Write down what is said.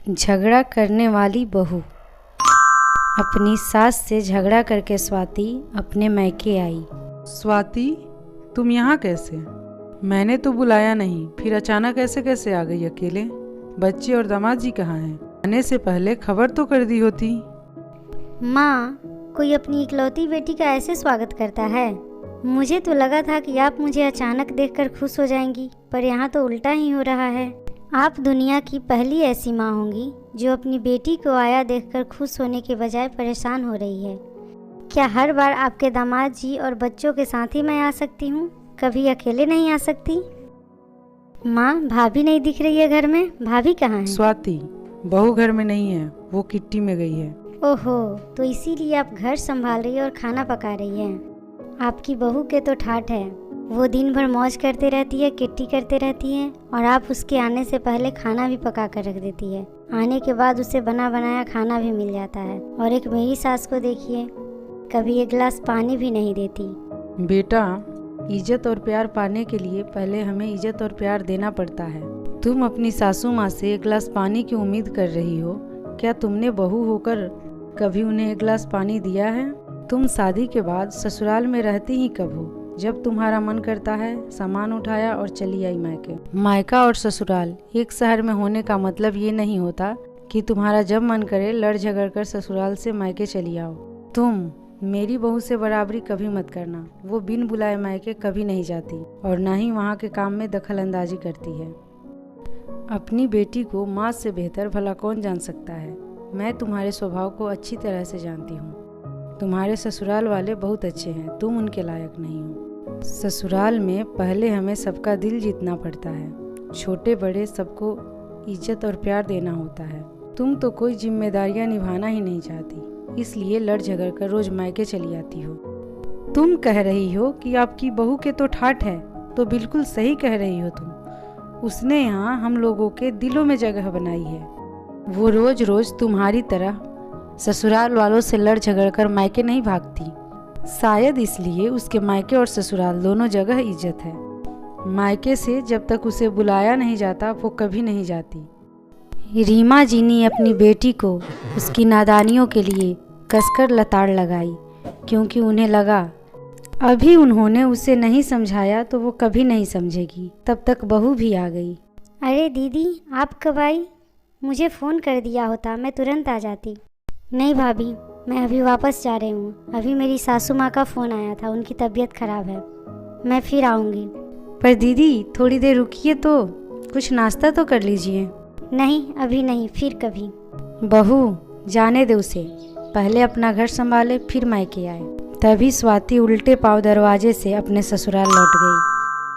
झगड़ा करने वाली बहू। अपनी सास से झगड़ा करके स्वाति अपने मायके आई। स्वाति, तुम यहाँ कैसे? मैंने तो बुलाया नहीं, फिर अचानक ऐसे कैसे आ गई अकेले? बच्चे और दामाद जी कहाँ हैं? आने से पहले खबर तो कर दी होती। माँ, कोई अपनी इकलौती बेटी का ऐसे स्वागत करता है? मुझे तो लगा था कि आप मुझे अचानक देखकर खुश हो जाएंगी, पर यहाँ तो उल्टा ही हो रहा है। आप दुनिया की पहली ऐसी माँ होंगी जो अपनी बेटी को आया देखकर खुश होने के बजाय परेशान हो रही है। क्या हर बार आपके दामाद जी और बच्चों के साथ ही मैं आ सकती हूँ, कभी अकेले नहीं आ सकती? माँ, भाभी नहीं दिख रही है घर में, भाभी कहाँ है? स्वाति, बहू घर में नहीं है, वो किट्टी में गई है। ओहो, तो इसीलिए आप घर संभाल रही है और खाना पका रही हैं। आपकी बहू के तो ठाठ है, वो दिन भर मौज करते रहती है, किट्टी करते रहती है, और आप उसके आने से पहले खाना भी पका कर रख देती है। आने के बाद उसे बना बनाया खाना भी मिल जाता है। और एक मेरी सास को देखिए, कभी एक गिलास पानी भी नहीं देती। बेटा, इज्जत और प्यार पाने के लिए पहले हमें इज्जत और प्यार देना पड़ता है। तुम अपनी सासू माँ से एक गिलास पानी की उम्मीद कर रही हो। क्या तुमने बहू होकर कभी उन्हें एक गिलास पानी दिया है? तुम शादी के बाद ससुराल में रहती ही कब हो? जब तुम्हारा मन करता है सामान उठाया और चली आई मायके। मायका और ससुराल एक शहर में होने का मतलब ये नहीं होता कि तुम्हारा जब मन करे लड़ झगड़ कर ससुराल से मायके चली आओ। तुम मेरी बहू से बराबरी कभी मत करना। वो बिन बुलाए मायके कभी नहीं जाती और ना ही वहाँ के काम में दखल अंदाजी करती है। अपनी बेटी को माँ से बेहतर भला कौन जान सकता है। मैं तुम्हारे स्वभाव को अच्छी तरह से जानती हूँ। तुम्हारे ससुराल वाले बहुत अच्छे हैं, तुम उनके लायक नहीं हो। ससुराल में पहले हमें सबका दिल जीतना पड़ता है। छोटे बड़े सबको इज्जत और प्यार देना होता है। तुम तो कोई जिम्मेदारियां निभाना ही नहीं चाहती, इसलिए लड़ झगड़ कर रोज मायके चली आती हो। तुम कह रही हो कि आपकी बहू के तो ठाठ है, तो बिल्कुल सही कह रही हो तुम। उसने यहाँ हम लोगों के दिलों में जगह बनाई है। वो रोज रोज तुम्हारी तरह ससुराल वालों से लड़ झगड़ कर मायके नहीं भागती। शायद इसलिए उसके मायके और ससुराल दोनों जगह इज्जत है। मायके से जब तक उसे बुलाया नहीं जाता वो कभी नहीं जाती। रीमा जी ने अपनी बेटी को उसकी नादानियों के लिए कसकर लताड़ लगाई, क्योंकि उन्हें लगा अभी उन्होंने उसे नहीं समझाया तो वो कभी नहीं समझेगी। तब तक बहू भी आ गई। अरे दीदी, आप कब आई? मुझे फ़ोन कर दिया होता, मैं तुरंत आ जाती। नहीं भाभी, मैं अभी वापस जा रही हूँ। अभी मेरी सासू माँ का फ़ोन आया था, उनकी तबीयत खराब है। मैं फिर आऊँगी। पर दीदी, थोड़ी देर रुकिए तो, कुछ नाश्ता तो कर लीजिए। नहीं, अभी नहीं, फिर कभी। बहू, जाने दे उसे, पहले अपना घर संभाले फिर मायके आए। तभी स्वाति उल्टे पांव दरवाजे से अपने ससुराल लौट गई।